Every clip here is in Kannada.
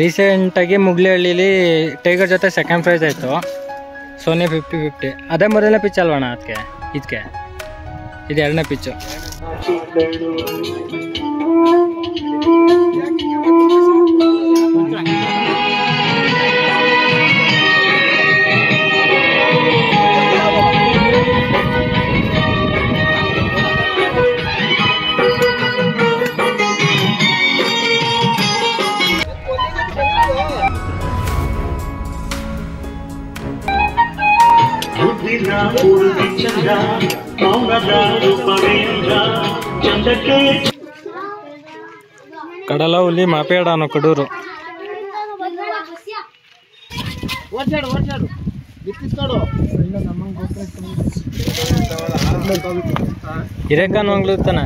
ರೀಸೆಂಟಾಗಿ ಮುಗ್ಲಿಹಳ್ಳಿಲಿ ಟೈಗರ್ ಜೊತೆ ಸೆಕೆಂಡ್ ಪ್ರೈಸ್ ಆಯಿತು. ಸೋನಿ 50-50. ಅದೇ ಮೊದಲನೇ ಪಿಚ್ ಅಲ್ವಣ್ಣ ಅದಕ್ಕೆ ಇದಕ್ಕೆ ಇದು ಎರಡನೇ ಪಿಚ್ಚು. ಕಡಲ ಹುಲಿ ಮಾಪೇಡಾನು ಕಡೂರು. ಹಿರೇಕಾನು ಅಂಗ್ಲುತ್ತಾನ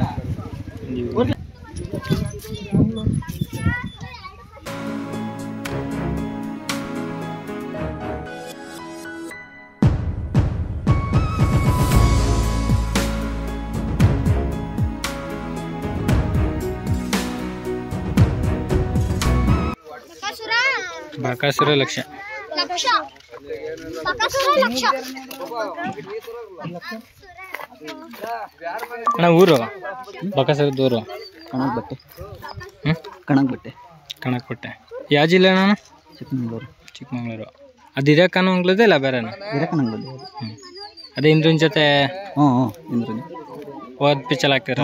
ಬಕಾಸುರ ಲಕ್ಷ ಅಣ್ಣ ಊರು ಬಕಾಸುರದ ಊರು ಕಣಕ್ಬಟ್ಟೆ ಯಾವ ಜಿಲ್ಲೆ ಅಣ್ಣ? ಚಿಕ್ಕಮಂಗ್ಳೂರು. ಅದು ಹಿರೇಕಾನು ಅಂಗ್ಲದ ಇಲ್ಲ ಬೇರೆನಾ? ಅದೇ ಇಂದ್ರನ್ ಜೊತೆ ಹೋದ್ ಪಿಚ್ಚಲ್ ಆಗ್ತೀರ.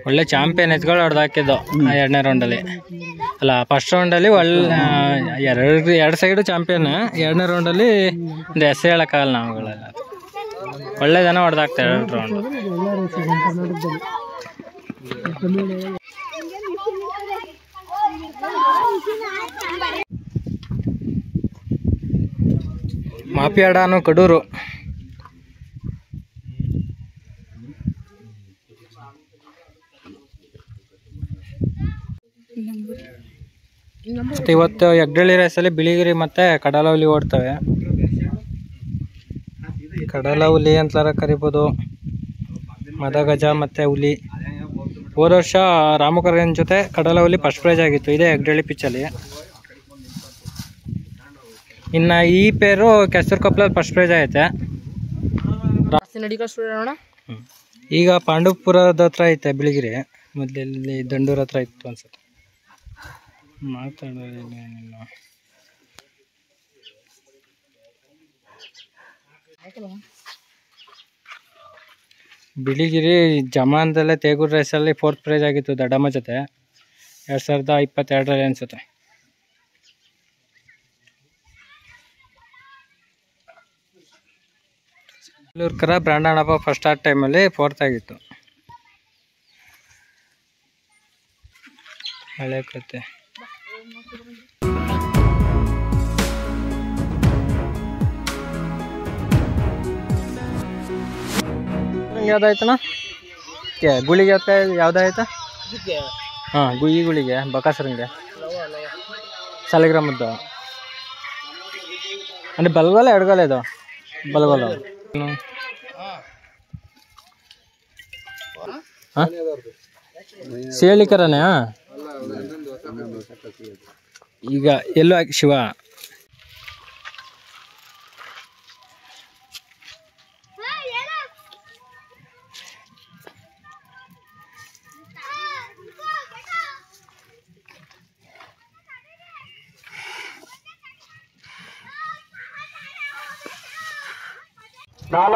ಒಳ್ಳೆ ಚಾಂಪಿಯನ್ ಎತ್ಗಳು ಹೊಡೆದು ಹಾಕಿದ್ದು ಎರಡನೇ ರೌಂಡಲ್ಲಿ. ಅಲ್ಲ ಫಸ್ಟ್ ರೌಂಡಲ್ಲಿ ಒಳ್ಳೆ ಎರಡು ಸೈಡು ಚಾಂಪಿಯನ್. ಎರಡನೇ ರೌಂಡಲ್ಲಿ ಒಂದು ಹೆಸರು ಹೇಳೋಕ್ಕಾಗಲ್ಲ ನಾವುಗಳೆಲ್ಲ. ಒಳ್ಳೆ ಜನ ಹೊಡೆದು ಹಾಕ್ತಾರೆ ಎರಡು ರೌಂಡ್. ಮಾಪಿಯಾಡಾನು ಕಡೂರು. ಮತ್ತು ಇವತ್ತು ಯಗ್ಡಳ್ಳಿ ರೇಸಲ್ಲಿ ಬಿಳಿಗಿರಿ ಮತ್ತು ಕಡಲ ಹುಲಿ ಓಡ್ತವೆ. ಕಡಲ ಹುಲಿ ಅಂತಲಾರ ಕರಿಬೋದು, ಮದಗಜ ಮತ್ತು ಹುಲಿ. ಹೋದ ವರ್ಷ ರಾಮಕರನ್ ಜೊತೆ ಕಡಲ ಹುಲಿ ಫಸ್ಟ್ ಪ್ರೈಸ್ ಆಗಿತ್ತು ಇದೇ ಯಗ್ಡಳ್ಳಿ ಪಿಚ್ಚಲ್ಲಿ. ಇನ್ನು ಈ ಪೇರು ಕೆಸರು ಕಪ್ಲಲ್ಲಿ ಫಸ್ಟ್ ಪ್ರೈಸ್ ಆಗೈತೆ. ಈಗ ಪಾಂಡವಪುರದ ಹತ್ರ ಐತೆ ಬಿಳಿಗಿರಿ, ಮೊದಲಲ್ಲಿ ದಂಡೂರ ಹತ್ರ ಇತ್ತು ಅನ್ಸುತ್ತೆ. ಮಾತಾಡೋದಿಲ್ಲ. ಬಿಳಿಗಿರಿ ಜಮಾನ್ದಲ್ಲೇ ತೇಗೂರು ರೇಸಲ್ಲಿ 4th ಪ್ರೈಸ್ ಆಗಿತ್ತು ದಡಮ್ಮ ಜೊತೆ 2022ರಲ್ಲಿ ಅನ್ಸುತ್ತೆ. ಕರ ಬ್ರಾಂಡಣ್ಣಪ್ಪ ಫಸ್ಟ್ ಆ ಟೈಮಲ್ಲಿ 4th ಆಗಿತ್ತು. ಹಳೆ ಕತೆ. ಯಾವ್ದಾಯ್ತಣ್ಣ? ಗುಳಿಗೆ ಯಾವ್ದಾಯ್ತ? ಹಾಂ ಈ ಗುಳಿಗೆ ಬಕಾಸುರಂಗೆ ಸಾಲಿಗ್ರಾಮದ್ದು ಅಂದರೆ ಬಲ್ಗೋಲ ಎಡಗೋಲ ಇದು ಬಲ್ಗೋಲ. ಹಾಂ ಸೇಳಿಕರನೇ. ಈಗ ಎಲ್ಲೋ ಶಿವ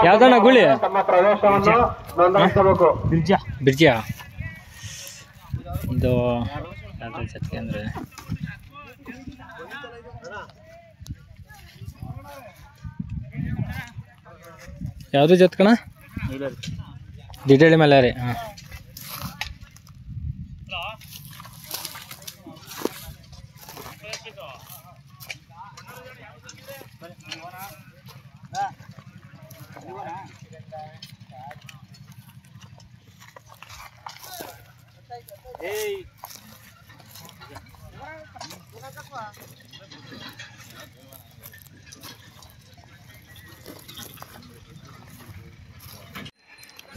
ಯಾವ್ದಣ್ಣ ಗುಳಿ? ಬಿರ್ಜಿಯಾ ಇದು ಯಾವ್ದು ಜೊತೆಗೆ ಅಂದರೆ ಯಾವುದು ಜೊತ್ಕಣ? ದಿಡಳಿ ಮಲ್ಲಾರಿ. ಹಾಂ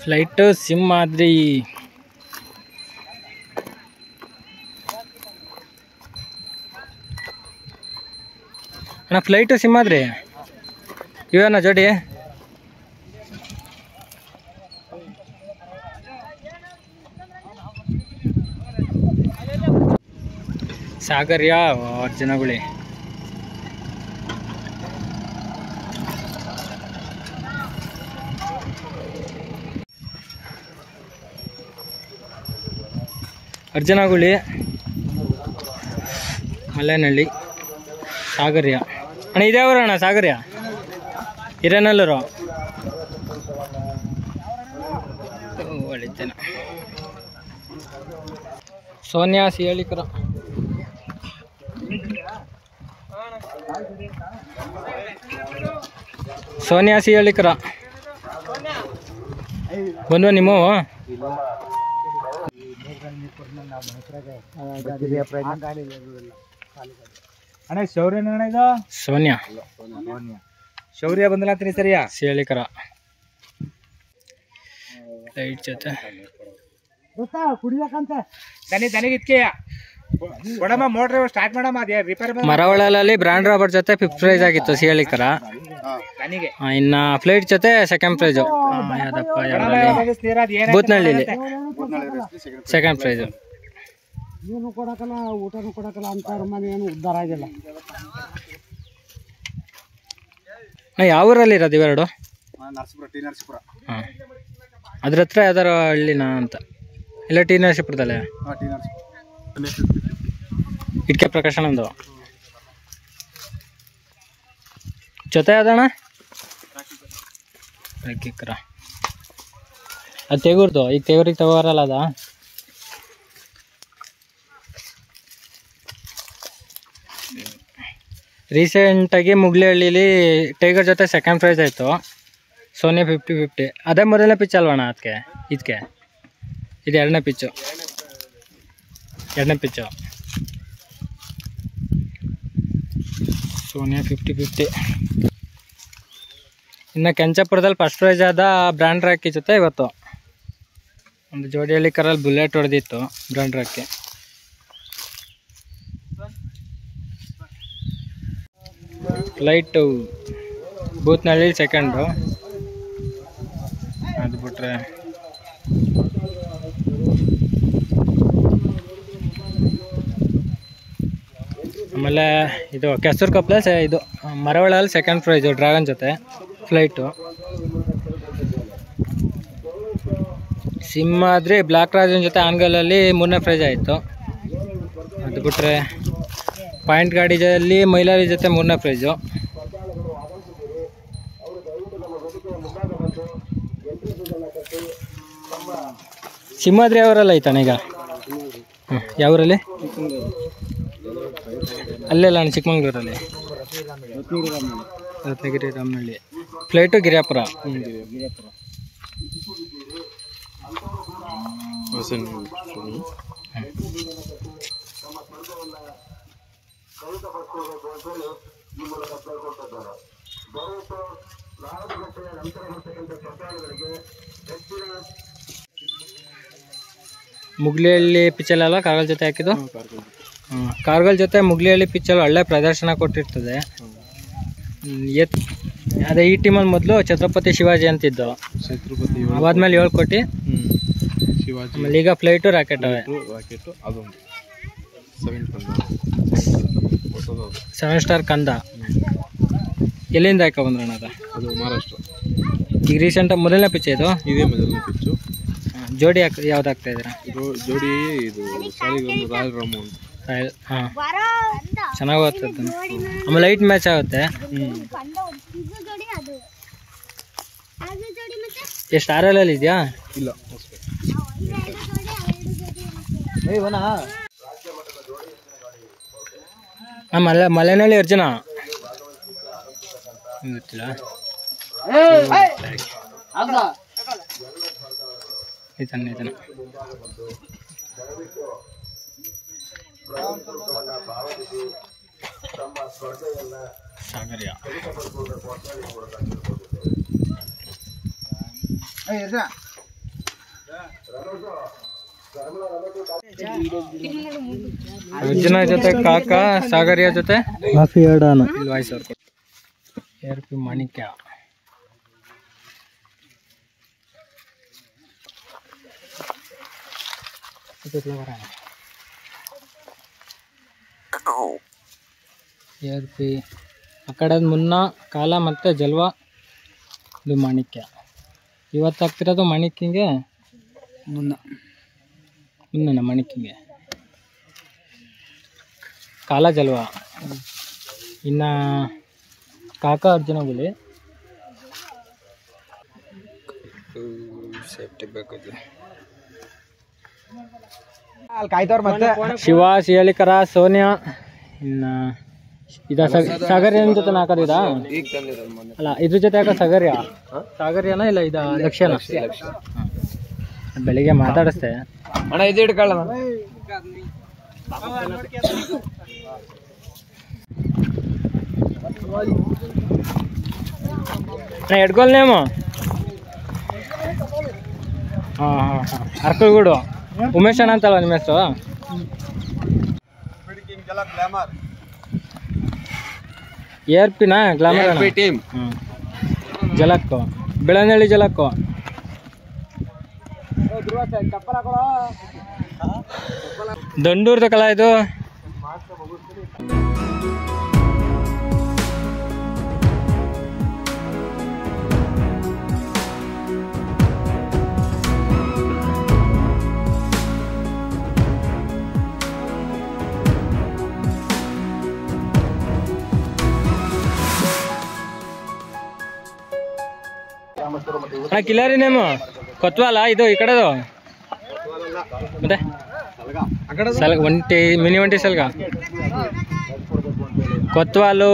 ಫ್ಲೈಟ್ ಸಿಂಹಾದ್ರಿ ಅಣ್ಣ ಫ್ಲೈಟು ಸಿಂಹಾದ್ರಿ ಇವೇನ ಜೋಡಿ? ಸಾಗರ್ಯ ಅರ್ಜುನಗುಳಿ. ಅರ್ಜುನಗುಳಿ, ಮಲ್ಲೇನಹಳ್ಳಿ, ಸಾಗರ್ಯ. ಅಣ್ಣ ಇದ್ಯಾವ್ರು ಅಣ್ಣ ಸಾಗರ್ಯ? ಹಿರೇನಲ್ಲೂರು. ಒಳ್ಳೆತೇನೆ. ಸೋನಿಯಾ ಸಿಹಳ್ಳಿಕರ. ಸೋನಿಯಾ ಸಿಹಳ್ಳಿಕರ ಬಂದ್ವ ನಿಮ್ಮವು? ಅಣ್ಣ ಶೌರ್ಯ ಇದು ಸೋನಿಯಾ ಶೌರ್ಯ ಬಂದಲಾತೀನಿ ಸರಿಯಾ? ಸಿಹಳ್ಳಿಕರ ಲೈಟ್ ಜೊತೆ ಕುಡಿಯಕಂತ ದನಿಗಿತ್ಕೆಯ ಕೊಡಮ್ಮ ಮೋಟ್ರ್ ಸ್ಟಾರ್ಟ್ ಮಾಡಮ್ಮ. ಅದೇ ರಿಪೇರ್ ಮರವಳಲ್ಲಿ ಬ್ರಾಂಡ್ ರಾಬರ್ಟ್ ಜೊತೆ 5th ಪ್ರೈಸ್ ಆಗಿತ್ತು ಸಿಹಳ್ಳಿಕರ. ಇನ್ನ ಫ್ಲೈಟ್ ಜೊತೆ 2nd ಪ್ರೈಜು ಬೂತ್ನಹಳ್ಳಿ 2nd ಪ್ರೈಜು. ಏನು ಕೊಡಕಲ್ಲ, ಊಟನೂ ಕೊಡಕಲ್ಲ ಅಂತ ಮನೆ ಏನು ಉದ್ಧಾರ ಆಗಿಲ್ಲ. ಯಾವ ಊರಲ್ಲಿ ಇರೋದು ಇವೆರಡು? ನರಸೀಪುರ. ಹಾಂ, ಅದ್ರ ಹತ್ರ ಯಾವ್ದಾರು ಹಳ್ಳಿನ ಅಂತ? ಇಲ್ಲ, ಟಿ ನರಸೀಪುರದಲ್ಲೇ. ಇಟ್ಕೆ ಪ್ರಕಾಶನಂದು ಜೊತೆ ಯಾವ್ದಣ್ಣ? ರಾಕಿಕರ. ಅದು ತೆಗೂರ್ದು. ಈಗ ತೆಗೂರಿಗೆ ತಗೋರಲ್ಲ ಅದ? ರೀಸೆಂಟಾಗಿ ಮುಗ್ಲಿಹಳ್ಳಿಲಿ ಟೈಗರ್ ಜೊತೆ 2nd ಪ್ರೈಸ್ ಆಯಿತು. ಸೋನಿಯಾ 50-50. ಅದೇ ಮೊದಲನೇ ಪಿಚ್ ಅಲ್ವಣ್ಣ ಅದಕ್ಕೆ? ಇದಕ್ಕೆ ಇದು 2ನೇ ಪಿಚ್ಚು. 2ನೇ ಪಿಚ್ಚು ಸೋನಿಯಾ 50-50. ಇನ್ನು ಕೆಂಚಾಪುರದಲ್ಲಿ 1st ಪ್ರೈಸ್ ಆದ ಬ್ರ್ಯಾಂಡ್ ರಾಕಿ ಜೊತೆ ಇವತ್ತು ಒಂದು ಜೋಡಿಹಳ್ಳಿ ಕರಲ್ಲಿ ಬುಲೆಟ್ ಹೊಡೆದಿತ್ತು brand Rocky. Flight Boothnahalli 2nd. ಅದು ಬಿಟ್ರೆ ಆಮೇಲೆ ಇದು ಕೆಸರು ಕಪ್ಲೆ ಇದು ಮರವಳಲ್ಲಿ 2nd ಪ್ರೈಜು ಡ್ರ್ಯಾಗನ್ ಜೊತೆ ಫ್ಲೈಟು. ಸಿಂಹಾದ್ರಿ ಬ್ಲ್ಯಾಕ್ ರಾಜನ್ ಜೊತೆ ಆನ್ಗಲಲ್ಲಿ 3ನೇ ಪ್ರೈಜ್ ಆಯಿತು. ಅದು ಬಿಟ್ರೆ ಪಾಯಿಂಟ್ ಗಾಡಿಯಲ್ಲಿ ಮೈಲಾರಿ ಜೊತೆ 3ನೇ ಪ್ರೈಜು. ಸಿಂಹಾದ್ರಿ ಅವರೆಲ್ಲ ಐತಣ್ಣ ಈಗ? ಯಾವೂರಲ್ಲಿ? ಅಲ್ಲೆಲ್ಲ ಅಣ್ಣ, ಚಿಕ್ಕಮಂಗ್ಳೂರಲ್ಲಿ ರತ್ನಗಿರಿ ರಾಮನಹಳ್ಳಿ. ಫ್ಲೈಟು ಗಿರಿಯಾಪುರ. ಮುಗ್ಲಿಹಳ್ಳಿ ಪಿಚ್ಚಲ್ಲೆಲ್ಲ ಕಾರ್ಗಲ್ ಜೊತೆ ಹಾಕಿದ್ದು. ಕಾರ್ಗಲ್ ಜೊತೆ ಮುಗ್ಲಿಹಳ್ಳಿ ಪಿಚ್ಚಲ್ಲಿ ಒಳ್ಳೆ ಪ್ರದರ್ಶನ ಕೊಟ್ಟಿರ್ತದೆ. ಅದೇ ಈ ಟೀಮಲ್ಲಿ ಮೊದಲು ಛತ್ರಪತಿ ಶಿವಾಜಿ ಅಂತಿದ್ದು, ಅದಾದ್ಮೇಲೆ 7 ಕೋಟಿ ಶಿವಾಜಿ. ಆಮೇಲೆ ಈಗ ಫ್ಲೈಟು ರಾಕೆಟ್ ಅವೆ. 7 ಸ್ಟಾರ್ ಕಂದ. ಎಲ್ಲಿಂದ ಹಾಕ ಬಂದ್ರಣ್ಣ ಅದು? ಮಹಾರಾಷ್ಟ್ರ. ಈಗ ರೀಸೆಂಟಾಗಿ ಮೊದಲನೇ ಪಿಚ್ಚು ಇದು? ಇದೇ ಮೊದಲನೇ ಪಿಚ್ಚು. ಜೋಡಿ ಯಾವ್ದು ಹಾಕ್ತಾ ಇದ್ದೀರಾ? ಜೋಡಿ ಇದು ರಾಯಲ್ ರಾಮು ಅಂತ. ಹಾಂ, ಚೆನ್ನಾಗಿ ಹೋಗ್ತದೆ. ಆಮೇಲೆ ಲೈಟ್ ಮ್ಯಾಚ್ ಆಗುತ್ತೆ. ಎಷ್ಟು RL ಇದೆಯಾ? ಇಲ್ಲ, ಮಲೆನಹಳ್ಳಿ ಅರ್ಜುನ ಗೊತ್ತಿಲ್ಲ. ಇದನ್ನ ಸಾಗರ್ಯ. ಅರ್ಜುನ ಜೊತೆ ಕಾಕ, ಸಾಗರಿಯ ಜೊತೆ ಕಾಫಿ ಎರಡಾನ ಇಲ್ಲಿ ವಾಯ್ಸ್ ಅವ್ರು ARP ಮಾಣಿಕ್ಯ. ARP ಆ ಕಡೆ ಮುನ್ನ, ಕಾಲ ಮತ್ತು ಜಲ್ವಾ, ಇದು ಮಾಣಿಕ್ಯ. ಇವತ್ತು ಆಗ್ತಿರೋದು ಮಾಣಿಕ್ಯಂಗೆ, ಮುನ್ನ ಮಾಣಿಕ್ಯಂಗೆ ಕಾಲ ಜಲ್ವಾ. ಇನ್ನು ಕಾಕ ಅರ್ಜುನ ಗುಳಿ ಸೇಫ್ಟಿ ಬೇಕು. ಕಾಯ್ತವ್ರ ಮತ್ತೆ ಶಿವ, ಶಿಯಾಲಿಕರ, ಸೋನಿಯಾ. ಇನ್ನು ಇದ ಸಾಗರ್ಯ ಜೊತೆ ಹಾಕೋದಿದ ಅಲ್ಲ, ಇದ್ರ ಜೊತೆ ಹಾಕೋ ಸಾಗರ್ಯನ ಇಲ್ಲ ಇದ ಲಕ್ಷ್ಯನ. ಬೆಳಿಗ್ಗೆ ಮಾತಾಡಿಸ್ತೆ ಅಣ್ಣ, ಇದು ಇಟ್ಕೊಳ್ಳ. ಎಡ್ಗೋಲ್ ನೇಮು ಹಾಂ ಅರ್ಕಲ್ಗೂಡು ಉಮೇಶ್ ಅಣ್ಣ ಅಂತಲ್ಲ ನಿಮ್ಮ ಹೆಸರು? ARP ನಾ ಗ್ಲಾಮರ್ ಟೀಮ್. ಜಲಕ್ಕೋ, ಬೆಳನಹಳ್ಳಿ ಜಲಕ್ಕೋ. ದಂಡೂರ್ದ ಕಲಾ ಇದು. ಕಿಲಾರಿ ನೇಮು ಕೊತ್ವಾಲ ಇದು ಈ ಕಡೆದು ಮತ್ತೆ ಒಂಟಿ ಮಿನಿ ಒಂಟಿ ಸಲ್ಗ ಕೊತ್ವಾಲು.